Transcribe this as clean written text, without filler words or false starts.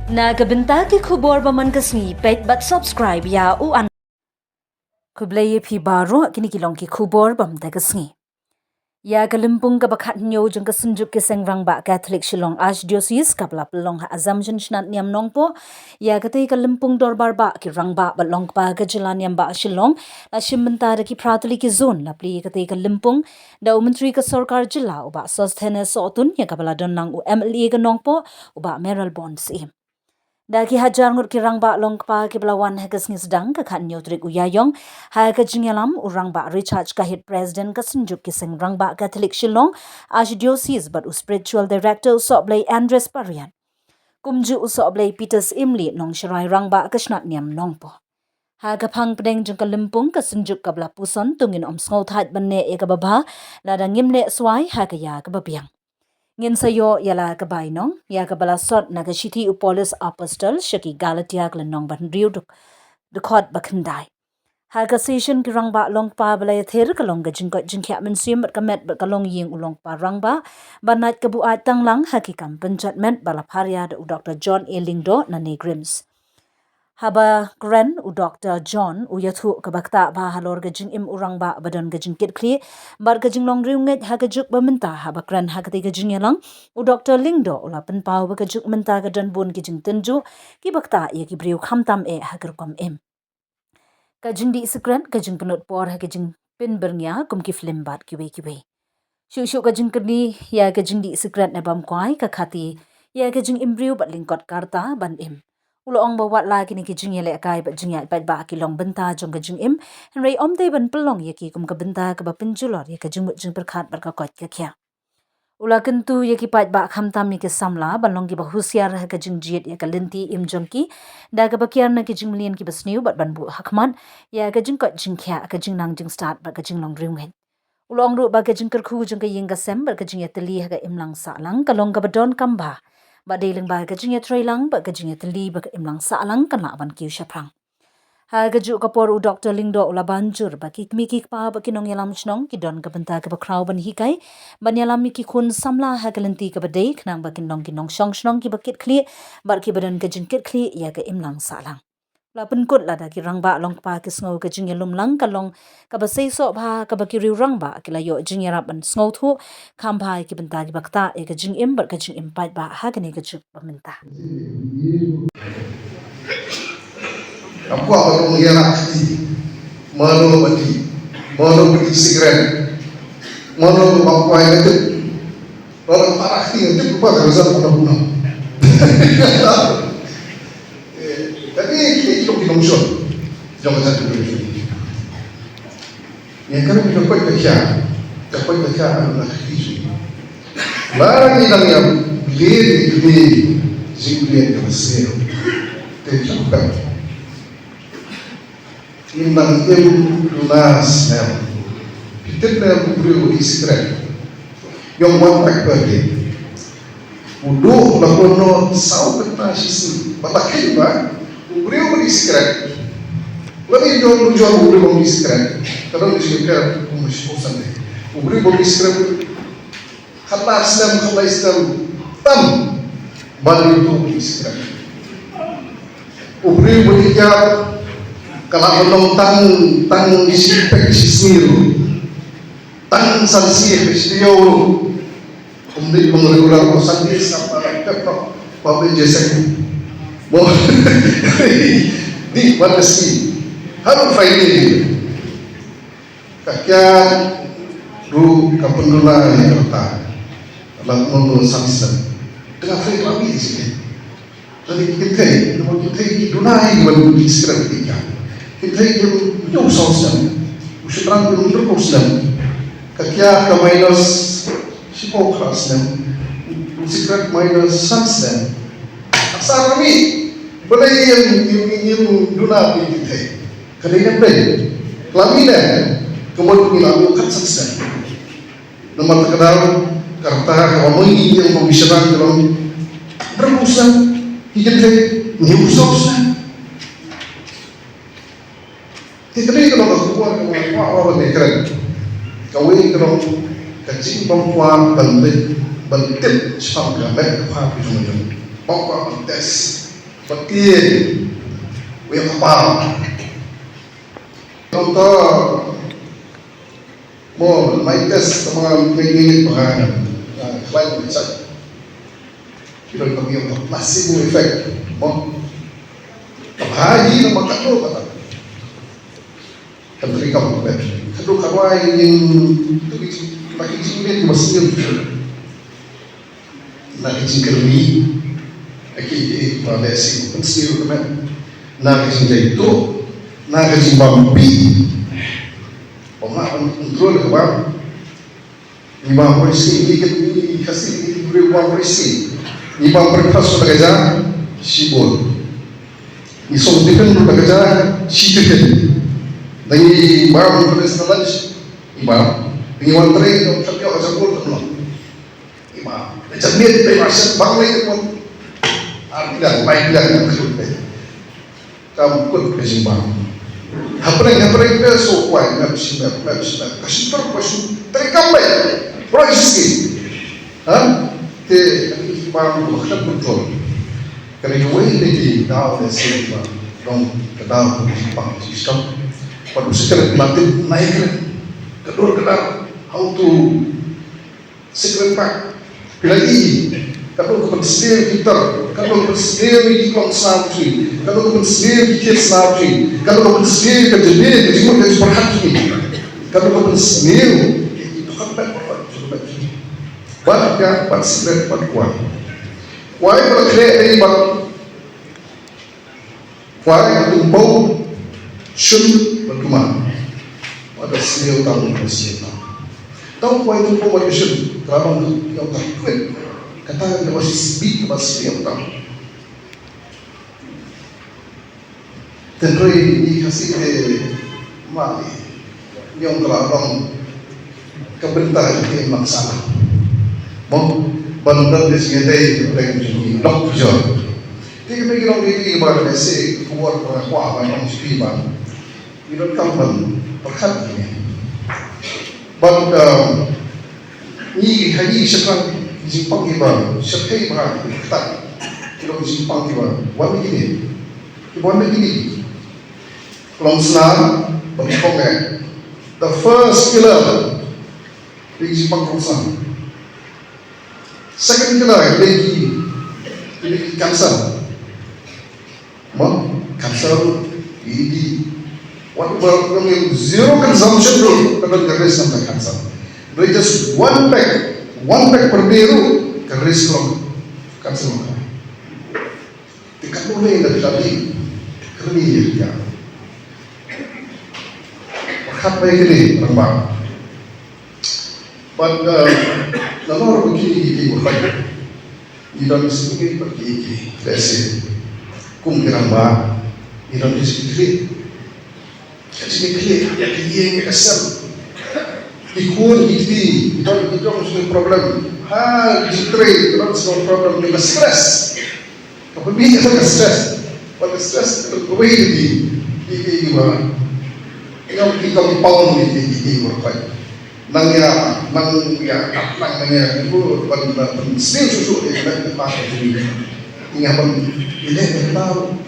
Nagabenta ki khubor baman kasni pet but subscribe ya u an kublay phi baro kini kilong ki khubor bam ta kasni ya kalimpung ka bakhat nyo jung ka sunjuk ki sengrang ba Catholic Shillong Archdiocese kapla pelong ha assumption shnat niam nong po ya katei kalimpung dorbar ba ki rang ba balong pa ka jilan niam ba Shillong la shimmenta ki pratali ki zone la pli katei kalimpung da umantri ka sarkar jila u ba sostene sotun ya kapala don nang u MLA ka nong po u ba Meral Bonds im Daki hajar ngut ki rang ba long pa ki belawan hagas ngis dang ka khan nyotrik uyayong ha ka jingalam urang ba recharge ka hit president ka sunjuk ki sing rang ba Catholic Shillong Archdiocese but spiritual director soblay Andres Parian kumju soblay Peters Imli nong shirai rang ba ka shnat niam nong po ha ka phang pdeng jung ka limpung ka sunjuk ka bla puson tungin om sngo that banne e ka baba la da ngimle swai ha ka ya ka babiang ngin sayo yala ka bainong ya ka bala sot na ka shiti upolis apostol shaki galatia klanong ban riu duk khot bakhandai ha ka session ki rangba long pa bala ther ka long ga jingkot jingkhya men sim ka met ka long ying ulong pa rangba banat ka buaid tanglang ha ki kam panchatment bala pharia da Dr. J.Lyngdoh na ne grims haba kren u Dr. John u yathu ka bakta ba halor ga jingim urang ba badon ga jingkyrni bar ga jinglong riunget ha ga juk ba menta haba kren ha ga jingyalang u Dr. Lyngdoh ula pen pau ba ga juk menta ga don bun ki jing tenju ki bakta ye ki briu khamtam e ha gar kom em ka jingdi sekren ka jing penut por ha ga jing pin bernya kum ki film bat ki we shu ka jingkyrni ya ka jingdi sekren na bam kwai ka khati ya ka jing imbriu bat lyngkot karta ban em ulo ong bawat la kini ki jing yele kai ba jing ya pat ba ki long benta jong ka jing im henry om te ban pelong ye ki kum ka benta ka ba pinjulor ye ka jing jing perkhat bar ka kot ka khya ula kentu ye ki pat ba kham tam ni ke samla balong ki ba husiar ha ka jing jiet ye ka linti im jong ki da ka ba kyar na ki jing lien ki basniu bat ban bu hakman ya ka jing kot jing khya ka jing nang jing start ba ka jing long ring hen ulong ru ba ka jing kerkhu jong ka ying ka sem bar ka jing ya teli ha ka imlang sa lang ka long ka ba don kamba ba deling ba ka jing ya trailang ba ka jing ya teli ba ka imlang sa lang kan la ban kiu shaprang ha ga ju ka por u Dr. Lyngdoh ula banjur ba ki mi ki pa ba ki nong yalam chnong ki don ka benta ka ba kraw ban hi kai ban yalam mi ki khun samla ha ka lenti ka ba dei khnang ba ki nong shong shnong ki ba kit khli bar ki badan ka jing kit khli ya ka imlang sa lang la pen kut la da ki rang ba long pa ki sngo ka jing yalum lang ka long ka ba sei so ba ka ba ki riu rang ba ki la yo jing yara ban sngo thu kham ba ki benta ki bakta e ka jing im bar ka jing im pat ba ha ka ne ka chuk ba menta Aku akan mengelakti mana beri sigren mana bangkuai itu orang parakti itu lupa kerja guna tapi kita tidak musuh jangan satu musuh yang kami kita koit kerja adalah isu barang yang beli jingim bersih tidak Imang lunas nel, kita nel beri iskret, yang wantak bagi, udah lakono sau kena sisi, batakin ba, beri iskret, lagi jual beri iskret, kalau iskret umusposan deh, beri iskret, khalas Islam, tam, balik tu iskret, beri jawab. Kalau belum tang isi pek sisir, tang sanksi peristiwa, kemudian mengeluarkan kosan di sampai kepala pakai jasa, boleh di batasi, harus faedah, kakek ru kapendula yang kata, lalu menurut sanksi, dengan faedah lebih sih, jadi kita dunai baru diserahkan. Kita yang sosial, usaha untuk sosial, kakya minus sipokras usaha minus sunset. Asal kami boleh yang duna kita, kerana boleh, kelaminan kemudian kami akan sunset. Nomor terkenal karena kami yang pembicaraan dalam berusaha kita new sosial. Kita ni kalau keluar orang negara, kau ini kalau kacing bangkuan balik, sebab kami apa itu macam bangkuan tes, Patin, we apa? Contoh, mau main tes sama minit bahan, lain macam kita kami masih efek, mau haji nama kado kata, tapi kamu ber, kado kawan yang tu lagi jingim masih lagi jingkyrni. Aqui parece possível também na Jingbam na Jingbam uma controle que vai Jingbam polisi ini kasih Jingbam polisi Jingbam breakfast kerja sibol ini soal tipen kerja sitipen dari bam polisi lunch Jingbam ini wantre yang terkait dengan sibol tu Jingbam jadi dia masuk bangun tidak baik yang terjadi. Kamu pun berjimbang. Apa yang so kuat, kasih terus terkampai, proses te jimbang bukan betul. Kerana yang ini dah ada sebab dong kedal jimbang sistem. Pada sekarang dilatih naik kedor how to secret pack. Pilih kalau kau bersedia gitar, kalau kau bersedia di konsert, kalau kau bersedia di kisah, kalau kau bersedia kerja dia, jadi kau harus berhati. Kalau kau bersedia, itu kan berapa? Banyak bersedia berkuat. Kuat berkreat dari bang, kuat bertumpau, sun berkemah. Ada sedia tahu bersedia. Tahu kuat bertumpau bersun, kalau yang tak kuat. Kata dia masih speak bahasa yang tahu. Tentu ini kasih mali yang kelarang kebentar yang maksana. Mau bandar di sini ada yang jadi dokter. Tiga minggu lalu ini baru nasi keluar kuah yang mesti bang. Ini tampil perkat ini. Bandar ini hanya sekarang Jingbam iba, shabi iba, kita kilo Jingbam iba, wala gini, wala gini. Kalau Islam berkongnya, the first killer di Jingbam Islam, second killer ini cancer, cancer ini, what berarti zero consumption dulu, kalau garis sampai cancer, dari just one pack per biru keris long kan semua tiket boleh dari tadi kerni ya perhat baik ini rembang pada lalu begini berbaik di dalam sini pergi desi kum keramba di dalam sini ya yang kesal ikut itu mesti problem. Jitre itu semua problem dengan stres. Kemudian kita stres, pada stres itu kembali di mana? Yang kita pound di berapa? Nangya itu pada susu di mana pakai ini. Ini apa? Ini kita tahu.